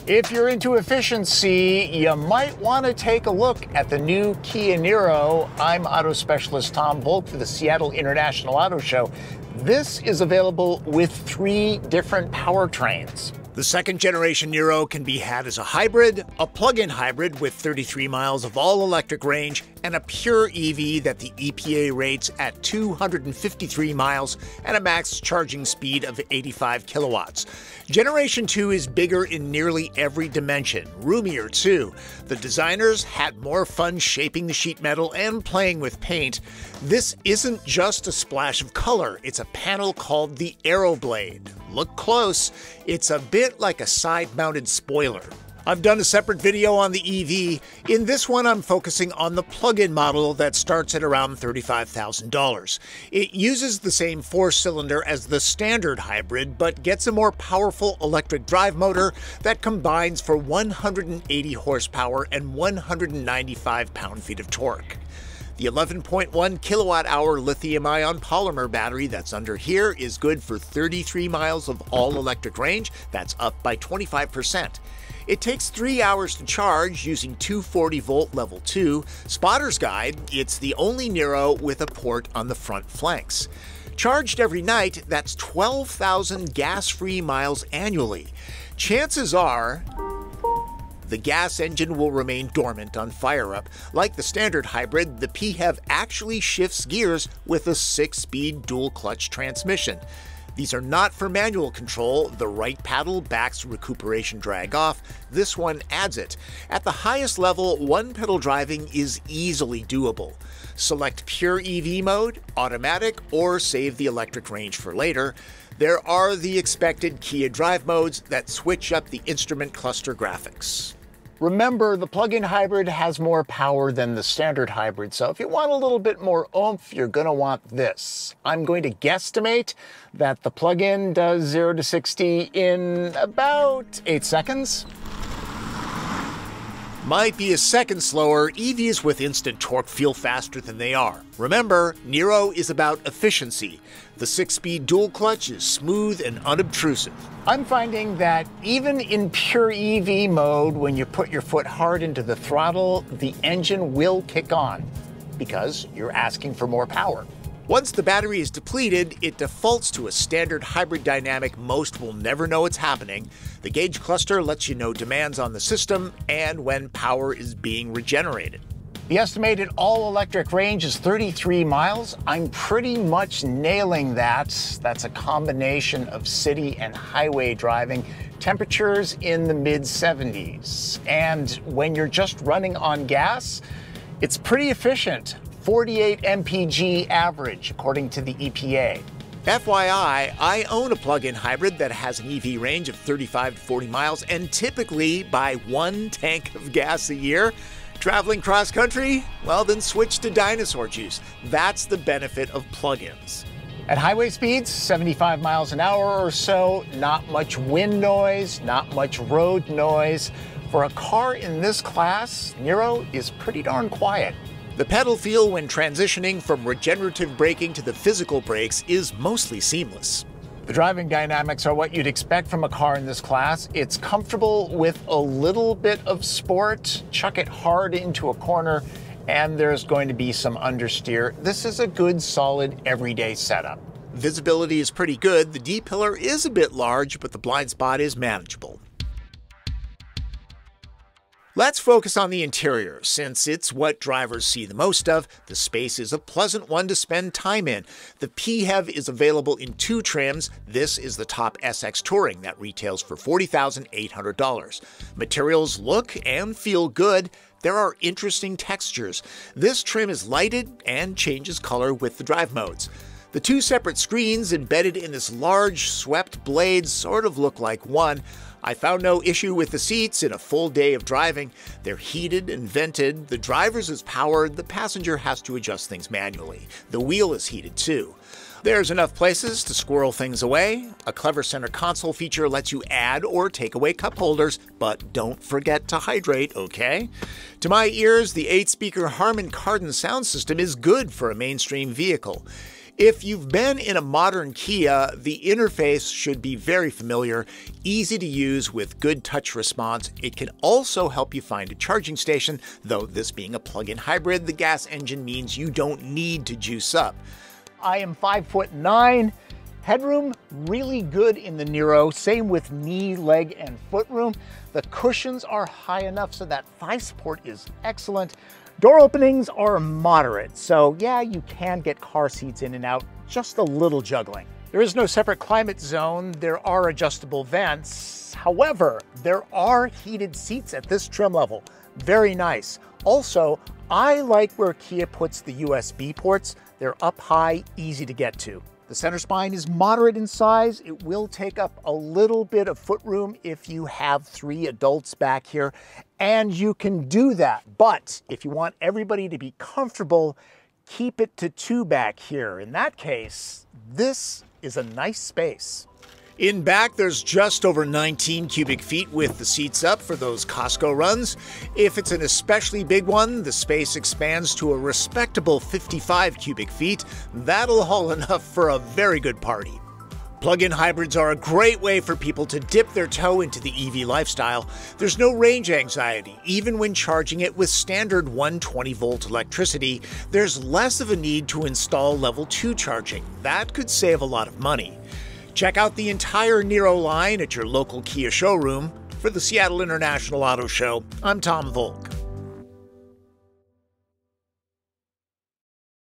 If you're into efficiency, you might want to take a look at the new Kia Niro. I'm auto specialist Tom Voelk for the Seattle International Auto Show. This is available with 3 different powertrains. The second generation Niro can be had as a hybrid, a plug-in hybrid with 33 miles of all-electric range, and a pure EV that the EPA rates at 253 miles and a max charging speed of 85 kilowatts. Generation 2 is bigger in nearly every dimension, roomier too. The designers had more fun shaping the sheet metal and playing with paint. This isn't just a splash of color, it's a panel called the Aeroblade. Look close, it's a bit like a side-mounted spoiler. I've done a separate video on the EV. In this one, I'm focusing on the plug-in model that starts at around $35,000. It uses the same 4-cylinder as the standard hybrid, but gets a more powerful electric drive motor that combines for 180 horsepower and 195 pound-feet of torque. The 11.1 kilowatt-hour lithium-ion polymer battery that's under here is good for 33 miles of all-electric range. That's up by 25%. It takes 3 hours to charge using 240-volt level 2. Spotter's Guide, it's the only Niro with a port on the front flanks. Charged every night, that's 12,000 gas-free miles annually. Chances are the gas engine will remain dormant on fire-up. Like the standard hybrid, the PHEV actually shifts gears with a 6-speed dual-clutch transmission. These are not for manual control. The right paddle backs recuperation drag off. This one adds it. At the highest level, one-pedal driving is easily doable. Select pure EV mode, automatic, or save the electric range for later. There are the expected Kia drive modes that switch up the instrument cluster graphics. Remember, the plug-in hybrid has more power than the standard hybrid, so if you want a little bit more oomph, you're going to want this. I'm going to guesstimate that the plug-in does 0 to 60 in about 8 seconds. Might be a second slower. EVs with instant torque feel faster than they are. Remember, Niro is about efficiency. The 6-speed dual clutch is smooth and unobtrusive. I'm finding that even in pure EV mode, when you put your foot hard into the throttle, the engine will kick on because you're asking for more power. Once the battery is depleted, it defaults to a standard hybrid dynamic most will never know it's happening. The gauge cluster lets you know demands on the system and when power is being regenerated. The estimated all-electric range is 33 miles. I'm pretty much nailing that. That's a combination of city and highway driving. Temperatures in the mid-70s. And when you're just running on gas, it's pretty efficient. 48 mpg average, according to the EPA. FYI, I own a plug-in hybrid that has an EV range of 35 to 40 miles and typically buy 1 tank of gas a year. Traveling cross-country? Well, then switch to dinosaur juice. That's the benefit of plug-ins. At highway speeds, 75 miles an hour or so, not much wind noise, not much road noise. For a car in this class, Niro is pretty darn quiet. The pedal feel when transitioning from regenerative braking to the physical brakes is mostly seamless. The driving dynamics are what you'd expect from a car in this class. It's comfortable with a little bit of sport. Chuck it hard into a corner, and there's going to be some understeer. This is a good, solid, everyday setup. Visibility is pretty good. The D-pillar is a bit large, but the blind spot is manageable. Let's focus on the interior. Since it's what drivers see the most of, the space is a pleasant one to spend time in. The PHEV is available in 2 trims. This is the top SX Touring that retails for $40,800. Materials look and feel good. There are interesting textures. This trim is lighted and changes color with the drive modes. The 2 separate screens embedded in this large swept blade sort of look like one. I found no issue with the seats in a full day of driving. They're heated and vented. The driver's is powered. The passenger has to adjust things manually. The wheel is heated too. There's enough places to squirrel things away. A clever center console feature lets you add or take away cup holders, but don't forget to hydrate, okay? To my ears, the 8-speaker Harman Kardon sound system is good for a mainstream vehicle. If you've been in a modern Kia, the interface should be very familiar, easy to use with good touch response. It can also help you find a charging station, though this being a plug-in hybrid, the gas engine means you don't need to juice up. I am 5'9". Headroom, really good in the Niro. Same with knee, leg, and foot room. The cushions are high enough so that thigh support is excellent. Door openings are moderate, so yeah, you can get car seats in and out, just a little juggling. There is no separate climate zone. There are adjustable vents. However, there are heated seats at this trim level. Very nice. Also, I like where Kia puts the USB ports. They're up high, easy to get to. The center spine is moderate in size. It will take up a little bit of footroom if you have 3 adults back here, and you can do that. But if you want everybody to be comfortable, keep it to 2 back here. In that case, this is a nice space. In back, there's just over 19 cubic feet with the seats up for those Costco runs. If it's an especially big one, the space expands to a respectable 55 cubic feet. That'll haul enough for a very good party. Plug-in hybrids are a great way for people to dip their toe into the EV lifestyle. There's no range anxiety. Even when charging it with standard 120-volt electricity, there's less of a need to install level 2 charging. That could save a lot of money. Check out the entire Niro line at your local Kia showroom. For the Seattle International Auto Show, I'm Tom Voelk.